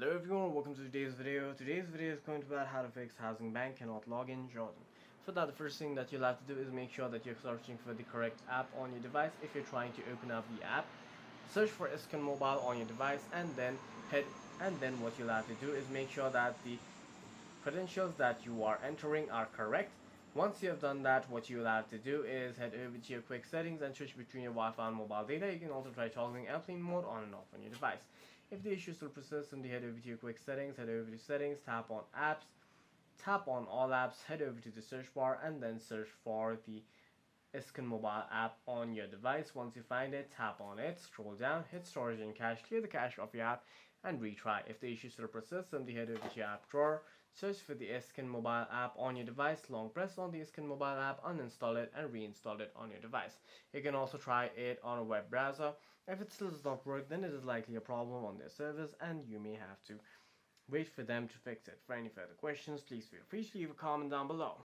Hello everyone, welcome to today's video. Today's video is going to be about how to fix Housing Bank cannot log in Jordan. For that, the first thing that you'll have to do is make sure that you're searching for the correct app on your device. If you're trying to open up the app, search for Iskan Mobile on your device and then what you'll have to do is make sure that the credentials that you are entering are correct. Once you have done that, what you'll have to do is head over to your quick settings and switch between your Wi-Fi and mobile data. You can also try toggling airplane mode on and off on your device. If the issue still persists, simply head over to your quick settings, head over to settings, tap on apps, tap on all apps, head over to the search bar and then search for the Iskan Mobile app on your device. Once you find it, tap on it, scroll down, hit storage and cache, clear the cache of your app and retry. If the issue still persists, simply head over to your app drawer, search for the Iskan Mobile app on your device, long press on the Iskan Mobile app, uninstall it and reinstall it on your device. You can also try it on a web browser. If it still does not work, then it is likely a problem on their servers and you may have to wait for them to fix it. For any further questions, please feel free to leave a comment down below.